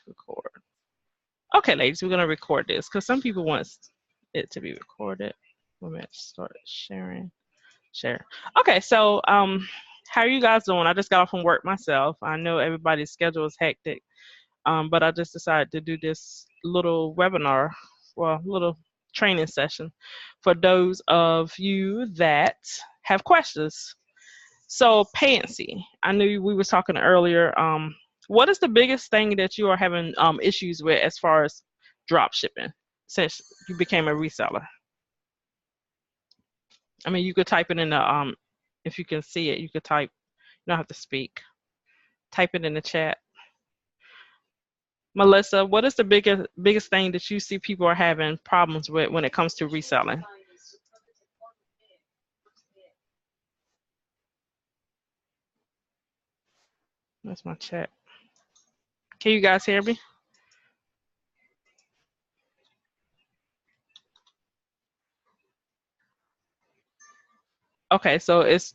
record. Okay, ladies, we're gonna record this because some people want it to be recorded. We're gonna start sharing. Share. Okay, so how are you guys doing? I just got off from work myself. I know everybody's schedule is hectic, but I just decided to do this little webinar, well, little training session for those of you that have questions. So, Pansy, I knew we were talking earlier. What is the biggest thing that you are having issues with as far as drop shipping since you became a reseller? I mean, you could type it in the if you can see it, you could type. You don't have to speak. Type it in the chat. Melissa, what is the biggest thing that you see people are having problems with when it comes to reselling? That's my chat. Can you guys hear me? Okay, so it's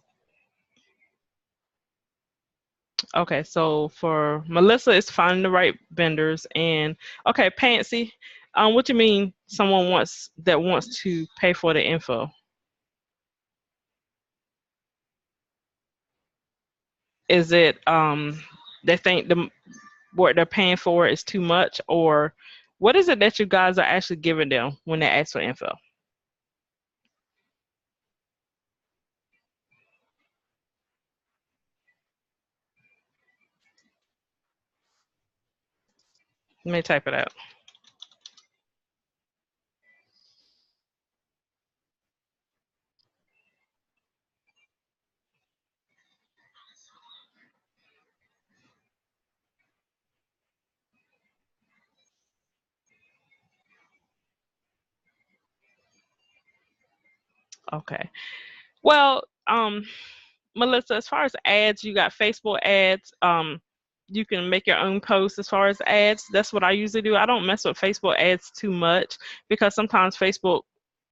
okay. So for Melissa, it's finding the right vendors, and okay, Pansy, what do you mean? Someone wants to pay for the info? Is it they think what they're paying for is too much, or what is it that you guys are actually giving them when they ask for info? Let me type it out. Okay. Well, Melissa, as far as ads, you got Facebook ads. You can make your own posts as far as ads. That's what I usually do. I don't mess with Facebook ads too much because sometimes Facebook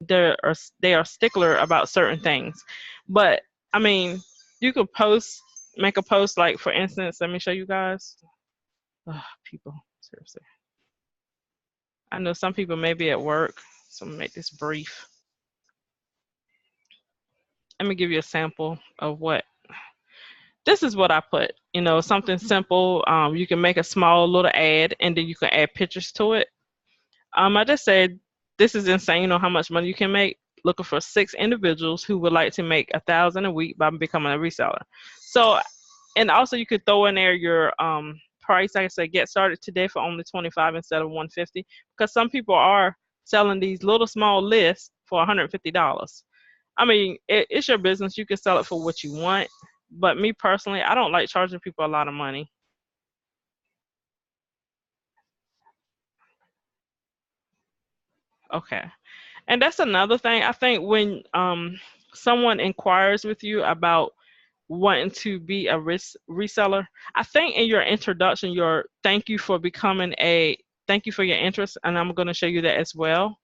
they are stickler about certain things. But I mean, you could make a post like, for instance, let me show you guys. Oh, people, seriously. I know some people may be at work, so I'm gonna make this brief. Let me give you a sample of what. This is what I put. You know, something simple. You can make a small little ad, and then you can add pictures to it. I just said, this is insane. You know how much money you can make. Looking for 6 individuals who would like to make $1,000 a week by becoming a reseller. So, and also you could throw in there your price. Like I said, get started today for only $25 instead of $150, because some people are selling these little small lists for $150. I mean, it's your business. You can sell it for what you want. But me personally, I don't like charging people a lot of money. Okay. And that's another thing. I think when someone inquires with you about wanting to be a reseller, I think in your introduction, your thank you for your interest, and I'm going to show you that as well.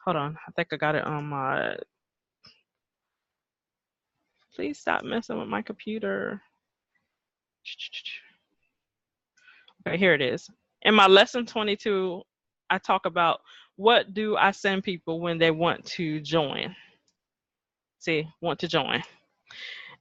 Hold on. I think I got it on my. Please stop messing with my computer. Okay, here it is. In my lesson 22, I talk about what do I send people when they want to join. See, want to join.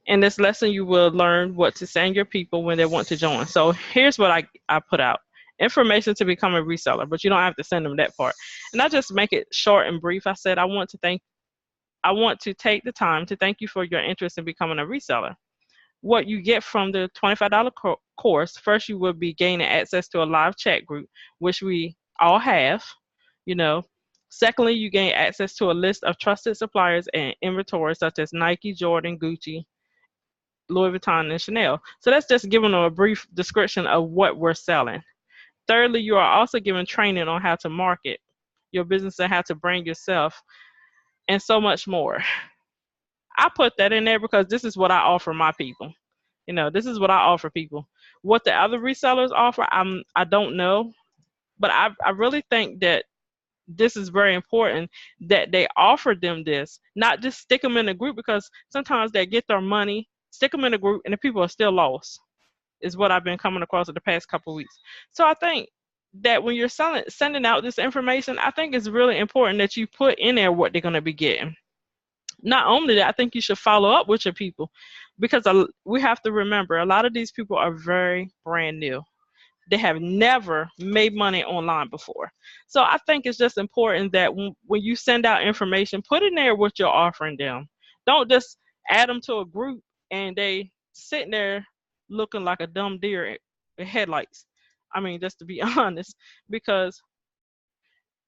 In this lesson, you will learn what to send your people when they want to join. So here's what I put out. Information to become a reseller, but you don't have to send them that part. And I just make it short and brief. I said, I want to take the time to thank you for your interest in becoming a reseller. What you get from the $25 course, first you will be gaining access to a live chat group, which we all have, you know. Secondly, you gain access to a list of trusted suppliers and inventory such as Nike, Jordan, Gucci, Louis Vuitton, and Chanel. So that's just giving them a brief description of what we're selling. Thirdly, you are also given training on how to market your business and how to brand yourself, and so much more. I put that in there because this is what I offer my people. You know, this is what I offer people. What the other resellers offer, I don't know, but I really think that this is very important that they offer them this, not just stick them in a group, because sometimes they get their money, stick them in a group, and the people are still lost. is what I've been coming across in the past couple of weeks. So I think that when you're sending out this information, I think it's really important that you put in there what they're going to be getting. Not only that, I think you should follow up with your people, because we have to remember a lot of these people are very brand new. They have never made money online before. So I think it's just important that when you send out information, put in there what you're offering them. Don't just add them to a group and they sitting there looking like a dumb deer in headlights. I mean, just to be honest, because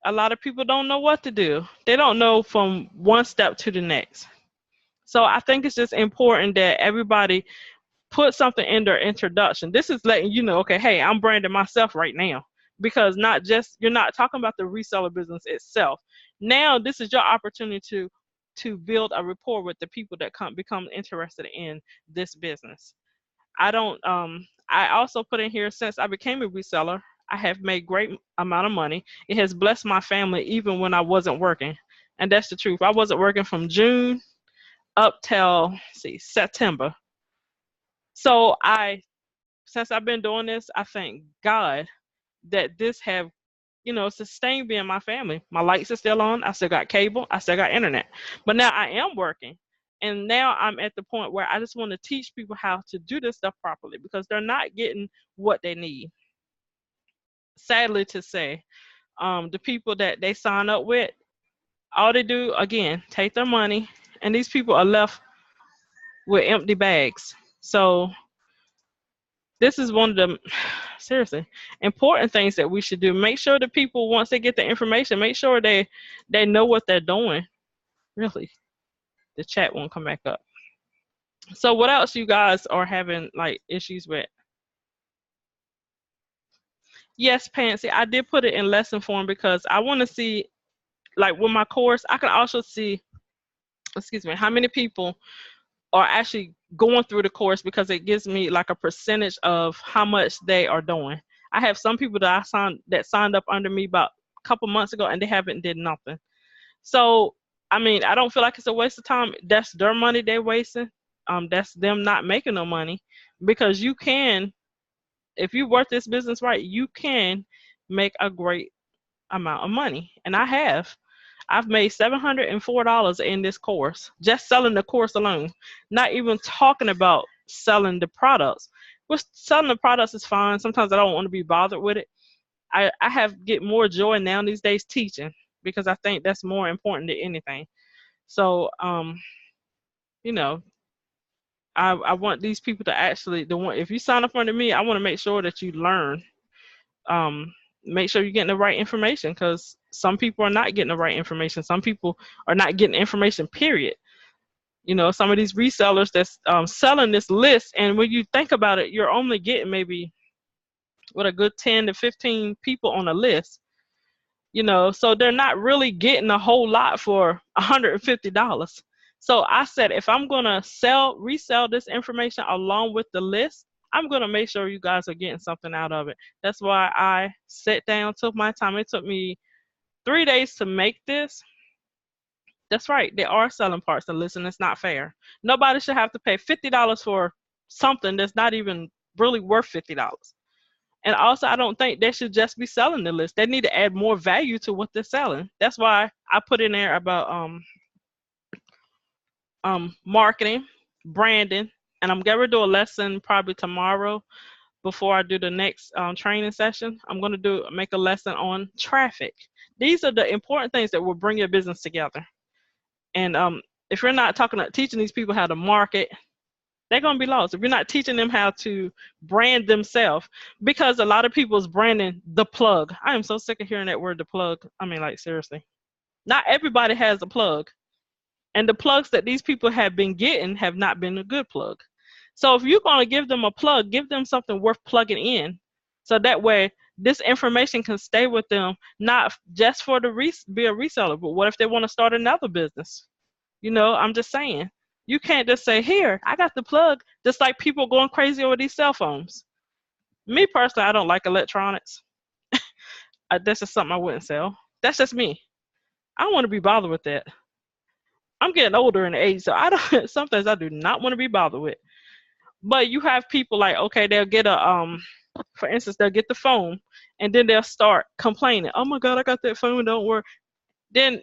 a lot of people don't know what to do. They don't know from one step to the next. So I think it's just important that everybody put something in their introduction. This is letting you know, okay, hey, I'm branding myself right now, because not just, you're not talking about the reseller business itself. Now this is your opportunity to build a rapport with the people that become interested in this business. I also put in here, since I became a reseller, I have made great amount of money. It has blessed my family even when I wasn't working. And that's the truth. I wasn't working from June up till September. So since I've been doing this, I thank God that this have, sustained me and my family. My lights are still on. I still got cable. I still got internet. But now I am working. And now I'm at the point where I just want to teach people how to do this stuff properly, because they're not getting what they need. Sadly to say, the people that they sign up with, all they do, again, take their money, and these people are left with empty bags. So this is one of the seriously important things that we should do. Make sure the people, once they get the information, make sure they know what they're doing. Really, the chat won't come back up. So what else you guys are having like issues with? Yes, Pansy, I did put it in lesson form because I want to see, like with my course, I can also see, how many people are actually going through the course, because it gives me like a percentage of how much they are doing. I have some people that signed up under me about a couple months ago, and they haven't did nothing. So I mean, I don't feel like it's a waste of time. That's their money they're wasting. That's them not making no money, because you can, if you work this business right, you can make a great amount of money. And I've made $704 in this course, just selling the course alone, not even talking about selling the products. Which selling the products is fine. Sometimes I don't want to be bothered with it. I get more joy now these days teaching, because I think that's more important than anything. So, I want these people to actually, if you sign up under me, I want to make sure that you learn. Make sure you're getting the right information, because some people are not getting the right information. Some people are not getting information, period. Some of these resellers that's selling this list, and when you think about it, you're only getting maybe a good 10 to 15 people on a list. So they're not really getting a whole lot for $150. So I said, if I'm gonna resell this information along with the list, I'm gonna make sure you guys are getting something out of it. That's why I sat down, took my time. It took me 3 days to make this. That's right, there are selling parts to list, and it's not fair. Nobody should have to pay $50 for something that's not even really worth $50. And also, I don't think they should just be selling the list. They need to add more value to what they're selling. That's why I put in there about marketing, branding, and I'm going to do a lesson probably tomorrow before I do the next training session. I'm going to make a lesson on traffic. These are the important things that will bring your business together. And if you're not teaching these people how to market, they're going to be lost. If you're not teaching them how to brand themselves, because a lot of people is branding the plug. I am so sick of hearing that word, the plug. I mean, like, seriously. Not everybody has a plug. And the plugs that these people have been getting have not been a good plug. So if you're going to give them a plug, give them something worth plugging in. So that way, this information can stay with them, not just for be a reseller, but what if they want to start another business? I'm just saying. You can't just say, here, I got the plug, just like people going crazy over these cell phones. Me personally, I don't like electronics. That's just something I wouldn't sell. That's just me. I don't want to be bothered with that. I'm getting older in age, so sometimes I do not want to be bothered with. But you have people like, okay, they'll get a for instance, they'll get the phone and then they'll start complaining. Oh my God, I got that phone, don't work. Then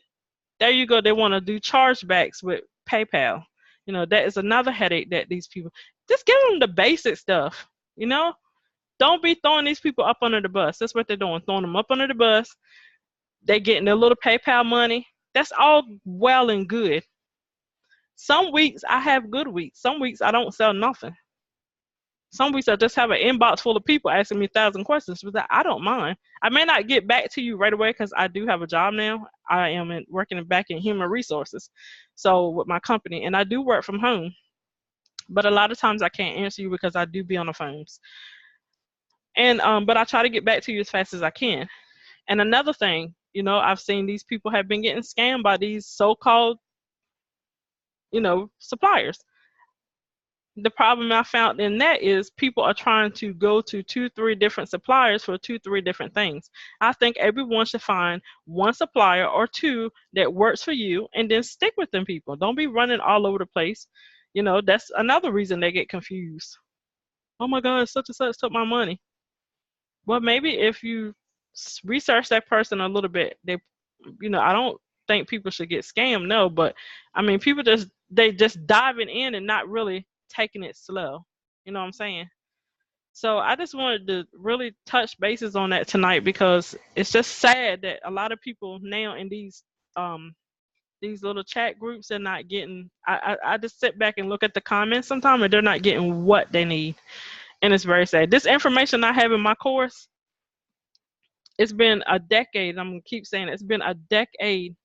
there you go. They want to do chargebacks with PayPal. That is another headache that these people just give them the basic stuff. Don't be throwing these people up under the bus. That's what they're doing, throwing them up under the bus. They're getting their little PayPal money. That's all well and good. Some weeks I have good weeks. Some weeks I don't sell nothing. Some weeks I just have an inbox full of people asking me 1,000 questions, but I don't mind. I may not get back to you right away because I do have a job now. I am working back in human resources, so with my company, and I do work from home. But a lot of times I can't answer you because I do be on the phones. And but I try to get back to you as fast as I can. And another thing, I've seen these people have been getting scammed by these so-called, suppliers. The problem I found in that is people are trying to go to 2-3 different suppliers for 2-3 different things. I think everyone should find one supplier or two that works for you and then stick with them people. Don't be running all over the place. That's another reason they get confused. Oh my God, such and such took my money. Well, maybe if you research that person a little bit, I don't think people should get scammed, no, but I mean, people they just diving in and not really taking it slow. You know what I'm saying? So I just wanted to really touch bases on that tonight because it's just sad that a lot of people now in these little chat groups are not getting. I just sit back and look at the comments sometimes, and they're not getting what they need, and it's very sad. This information I have in my course, it's been a decade. I'm gonna keep saying it. It's been a decade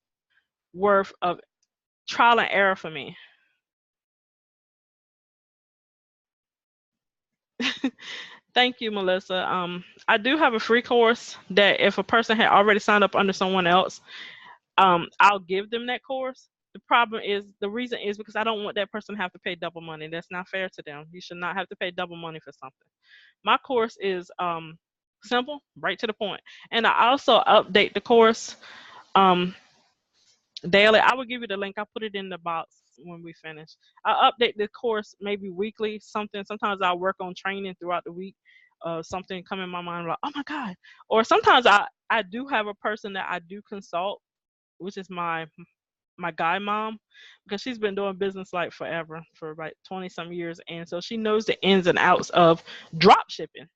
worth of trial and error for me. Thank you, Melissa. I do have a free course that if a person had already signed up under someone else, I'll give them that course. The reason is because I don't want that person to have to pay double money. That's not fair to them. You should not have to pay double money for something. My course is simple, right to the point, and I also update the course daily. I will give you the link. I'll put it in the box when we finish. I update the course maybe weekly. Sometimes I work on training throughout the week. Something come in my mind like, oh my God. Or sometimes I do have a person that I do consult, which is my guy mom, because she's been doing business like forever, for like 20 some years, and so she knows the ins and outs of drop shipping.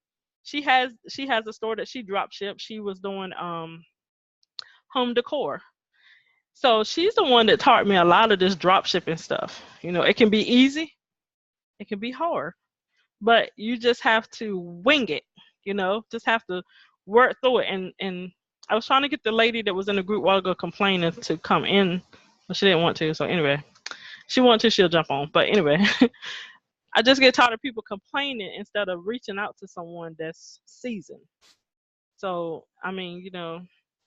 She has a store that she drop shipped. She was doing home decor. So she's the one that taught me a lot of this drop shipping stuff. It can be easy, it can be hard, but you just have to wing it. Just have to work through it. And I was trying to get the lady that was in the group a while ago complaining to come in, but she didn't want to. So anyway, she wants to, she'll jump on. But anyway, I just get tired of people complaining instead of reaching out to someone that's seasoned. So I mean,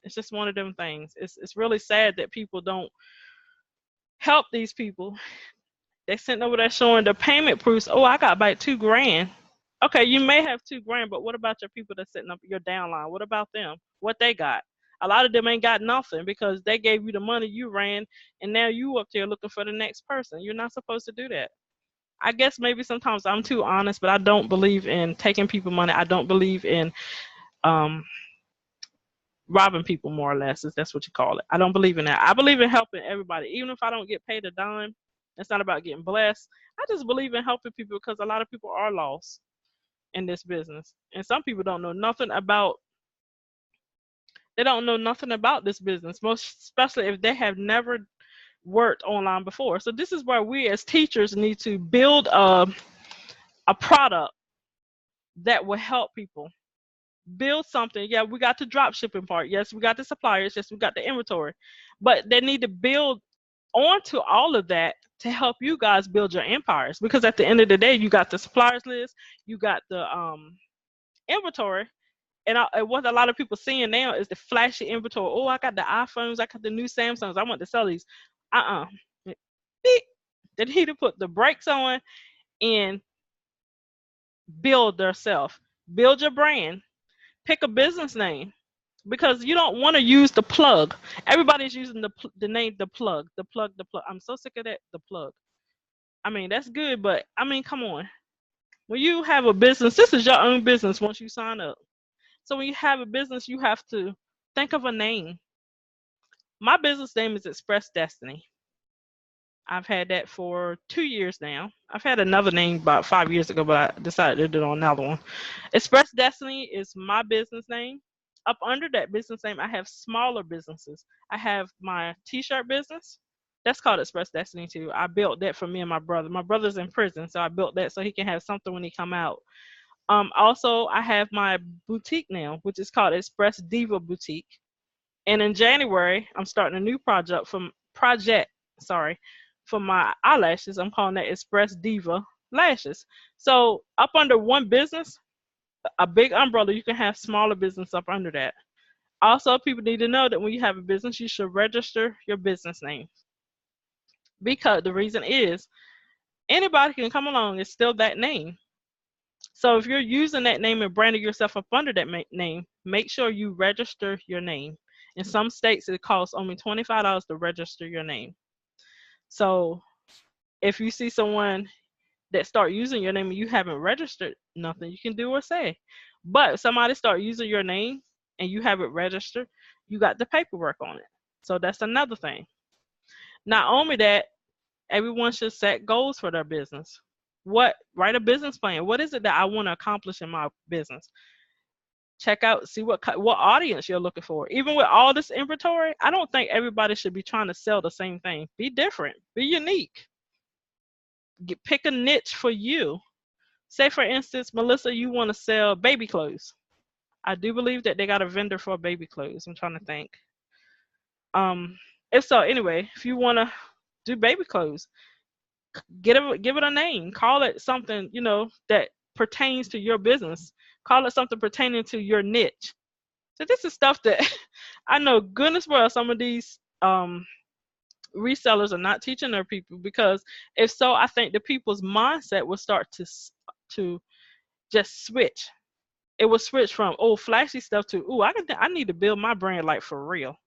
it's just one of them things. It's really sad that people don't help these people. They sent over there showing the payment proofs. Oh, I got about $2,000. Okay, you may have $2,000, but what about your people that's setting up your downline? What about them? What they got? A lot of them ain't got nothing because they gave you the money you ran, and now you up there looking for the next person. You're not supposed to do that. I guess maybe sometimes I'm too honest, but I don't believe in taking people money. I don't believe in um, robbing people, more or less, if that's what you call it. I don't believe in that. I believe in helping everybody, even if I don't get paid a dime. It's not about getting blessed. I just believe in helping people because a lot of people are lost in this business, and some people don't know nothing about. They don't know nothing about this business, most especially if they have never worked online before. So this is where we as teachers need to build a product that will help people. Build something. Yeah, we got the drop shipping part. Yes, we got the suppliers. Yes, we got the inventory. But they need to build onto all of that to help you guys build your empires. Because at the end of the day, you got the suppliers list, you got the inventory. And what a lot of people seeing now is the flashy inventory. Oh, I got the iPhones, I got the new Samsungs. I want to sell these. Beep. They need to put the brakes on and build themselves. Build your brand. Pick a business name, because you don't want to use the plug. Everybody's using the name the plug. I'm so sick of that. The plug. I mean, that's good, but I mean, come on. When you have a business, this is your own business once you sign up. So when you have a business, you have to think of a name. My business name is Express Destiny. I've had that for 2 years now. I've had another name about 5 years ago, but I decided to do another one. Express Destiny is my business name. Up under that business name, I have smaller businesses. I have my t-shirt business. That's called Express Destiny too. I built that for me and my brother. My brother's in prison, so I built that so he can have something when he come out. Also, I have my boutique now, which is called Express Diva Boutique. And in January, I'm starting a new project for my eyelashes. I'm calling that Express Diva Lashes. So up under one business, a big umbrella, you can have smaller business up under that. Also, people need to know that when you have a business, you should register your business name. Because the reason is anybody can come along, it's still that name. So if you're using that name and branding yourself up under that name, make sure you register your name. In some states, it costs only $25 to register your name. So if you see someone that start using your name and you haven't registered nothing, you can do or say. But if somebody start using your name and you have it registered, you got the paperwork on it. So that's another thing. Not only that, everyone should set goals for their business. Write a business plan. What is it that I want to accomplish in my business? Check out, see what audience you're looking for. Even with all this inventory, I don't think everybody should be trying to sell the same thing. Be different, be unique. Pick a niche for you. Say for instance, Melissa, you want to sell baby clothes. I do believe that they got a vendor for baby clothes. I'm trying to think. If so, anyway, if you want to do baby clothes, give it a name. Call it something, that pertains to your business. Call it something pertaining to your niche. So this is stuff that I know goodness well some of these resellers are not teaching their people, because if so, I think the people's mindset will start to just switch. It will switch from flashy stuff to I need to build my brand like for real.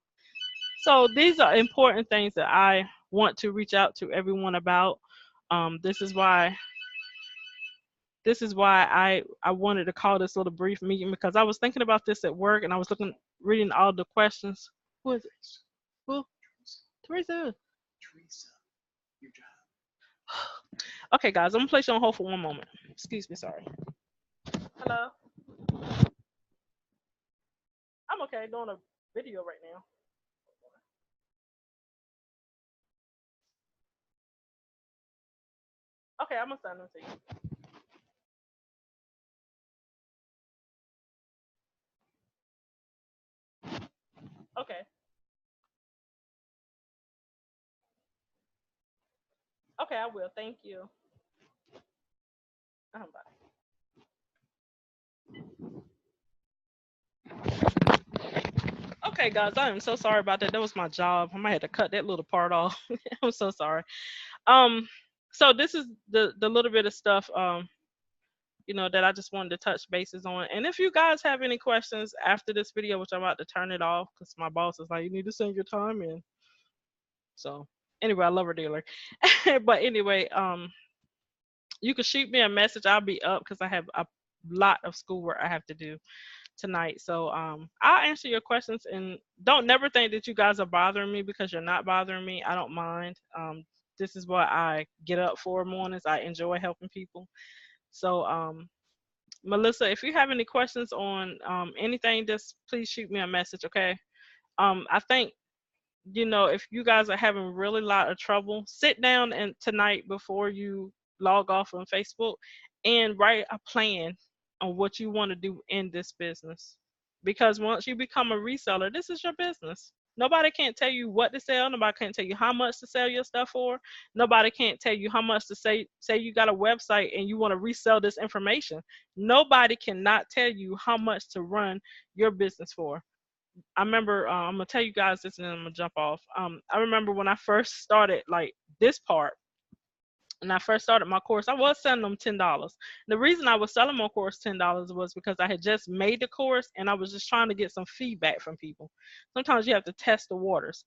So these are important things that I want to reach out to everyone about. This is why I wanted to call this little brief meeting, because I was thinking about this at work and I was reading all the questions. Who is it? Who? Teresa. Teresa, your job. Okay, guys, I'm gonna place you on hold for one moment. Excuse me, sorry. Hello. I'm okay, doing a video right now. Okay, I'm gonna send them to you. Okay. Okay, I will. Thank you. Bye. Okay, guys, I am so sorry about that. That was my job. I might have to cut that little part off. I'm so sorry. So this is the little bit of stuff that I just wanted to touch bases on. And if you guys have any questions after this video, which I'm about to turn it off because my boss is like, you need to send your time in. So anyway, I love her dearly. But anyway, you can shoot me a message. I'll be up because I have a lot of schoolwork I have to do tonight. So I'll answer your questions, and don't never think that you guys are bothering me, because you're not bothering me. I don't mind. This is what I get up for mornings. I enjoy helping people. So Melissa, if you have any questions on anything, just please shoot me a message, okay? I think, if you guys are having really a lot of trouble, sit down and tonight before you log off on Facebook and write a plan on what you want to do in this business. Because once you become a reseller, this is your business. Nobody can't tell you what to sell. Nobody can't tell you how much to sell your stuff for. Nobody can't tell you how much to say you got a website and you want to resell this information. Nobody cannot tell you how much to run your business for. I remember, I'm gonna tell you guys this and then I'm gonna jump off. I remember when I first started like this part, and I first started my course, I was selling them $10. The reason I was selling my course $10 was because I had just made the course and I was just trying to get some feedback from people. Sometimes you have to test the waters.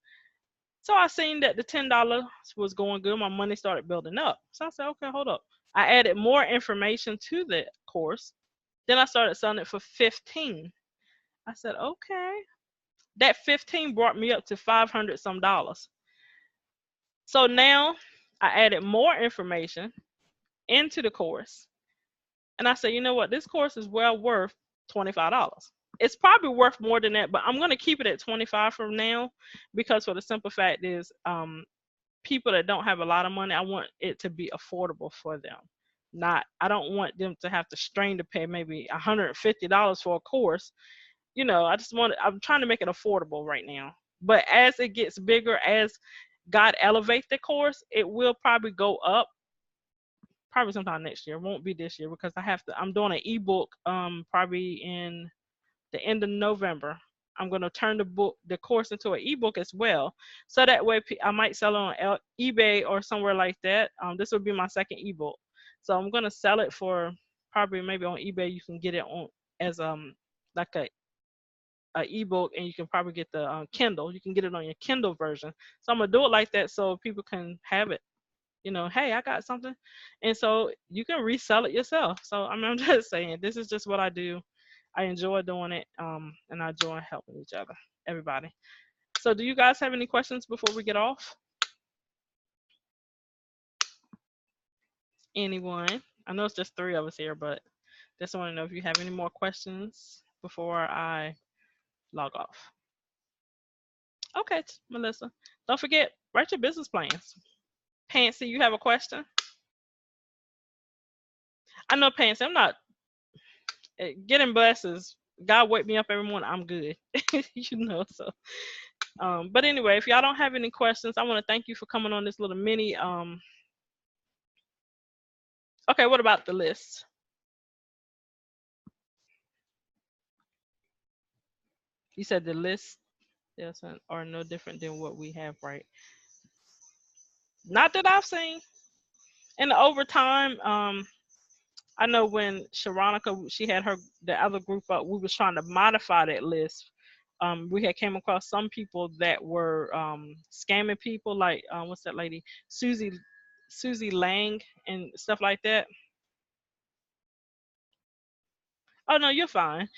So I seen that the $10 was going good. My money started building up. So I said, okay, hold up. I added more information to the course. Then I started selling it for 15. I said, okay. That 15 brought me up to 500 some dollars. So now I added more information into the course. And I said, you know what? This course is well worth $25. It's probably worth more than that, but I'm going to keep it at 25 from now, because for the simple fact is, people that don't have a lot of money, I want it to be affordable for them. I don't want them to have to strain to pay maybe $150 for a course. I'm trying to make it affordable right now. But as it gets bigger, as God elevate the course, it will probably go up probably sometime next year. It won't be this year, because I'm doing an ebook probably in the end of November. I'm going to turn the course into an ebook as well. So that way I might sell it on eBay or somewhere like that. This will be my second ebook. So I'm going to sell it for probably maybe on eBay. You can get it on as like a ebook, and you can probably get the Kindle. You can get it on your Kindle version. So I'm going to do it like that so people can have it. Hey, I got something. And so you can resell it yourself. So I'm just saying, this is just what I do. I enjoy doing it, and I enjoy helping each other, everybody. So do you guys have any questions before we get off? Anyone? I know it's just 3 of us here, but just want to know if you have any more questions before I log off. Okay, Melissa. Don't forget, write your business plans. Pansy, you have a question? I know, Pansy, I'm not getting blessings. God wake me up every morning. I'm good. So. But anyway, if y'all don't have any questions, I want to thank you for coming on this little mini. Okay, what about the list? You said the list are no different than what we have, right? Not that I've seen. And over time, I know when Sharonica, she had the other group up, we was trying to modify that list. We had came across some people that were scamming people, like what's that lady, Susie Lang and stuff like that. Oh no, you're fine.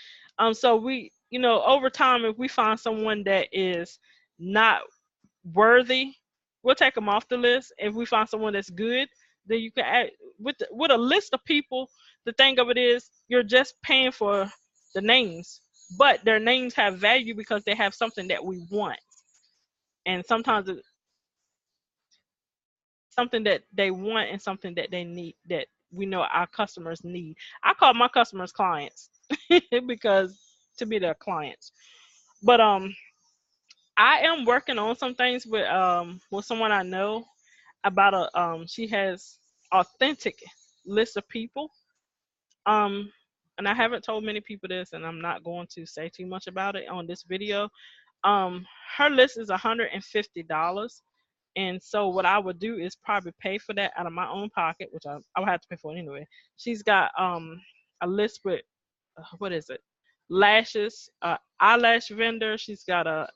So we, over time, if we find someone that is not worthy, we'll take them off the list. If we find someone that's good, then you can add with a list of people. The thing of it is, you're just paying for the names, but their names have value because they have something that we want, and sometimes it's something that they want and something that they need, that we know our customers need. I call my customers clients because to me they're clients. But I am working on some things with someone I know about she has authentic list of people. And I haven't told many people this, and I'm not going to say too much about it on this video. Her list is $150. And so what I would do is probably pay for that out of my own pocket, which I would have to pay for it anyway. She's got a list with what is it? Lashes, eyelash vendor. She's got a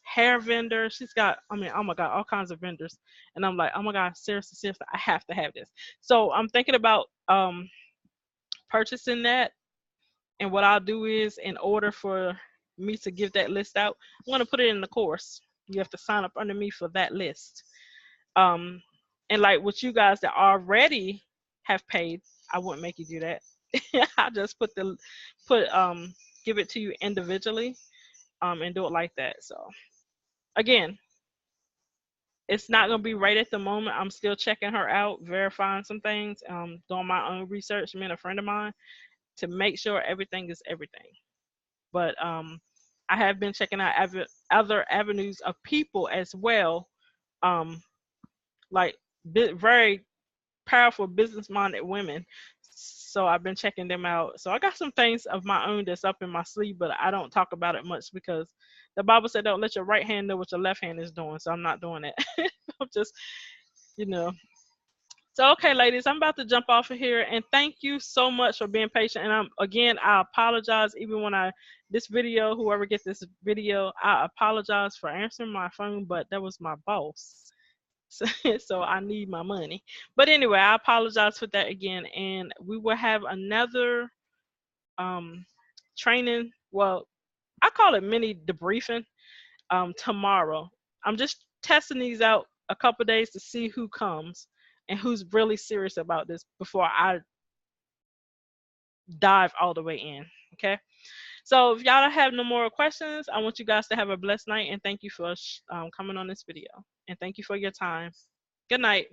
hair vendor. She's got, oh my God, all kinds of vendors. And I'm like, oh my God, seriously, I have to have this. So I'm thinking about purchasing that. And what I'll do is, in order for me to give that list out, I'm going to put it in the course. You have to sign up under me for that list. And like with you guys that already have paid, I wouldn't make you do that. I just give it to you individually, and do it like that. So again, it's not going to be right at the moment. I'm still checking her out, verifying some things, doing my own research, me and a friend of mine, to make sure everything is everything. But I have been checking out other avenues of people as well, like very powerful business-minded women. So I've been checking them out. So I got some things of my own that's up in my sleeve, but I don't talk about it much because the Bible said don't let your right hand know what your left hand is doing. So I'm not doing that. I'm just, So, okay, ladies, I'm about to jump off of here, and thank you so much for being patient. And I apologize. Even when this video, whoever gets this video, I apologize for answering my phone, but that was my boss. So I need my money. But anyway, I apologize for that again, and we will have another training. Well, I call it mini debriefing tomorrow. I'm just testing these out a couple days to see who comes and who's really serious about this before I dive all the way in. Okay. So if y'all have no more questions, I want you guys to have a blessed night, and thank you for coming on this video, and thank you for your time. Good night.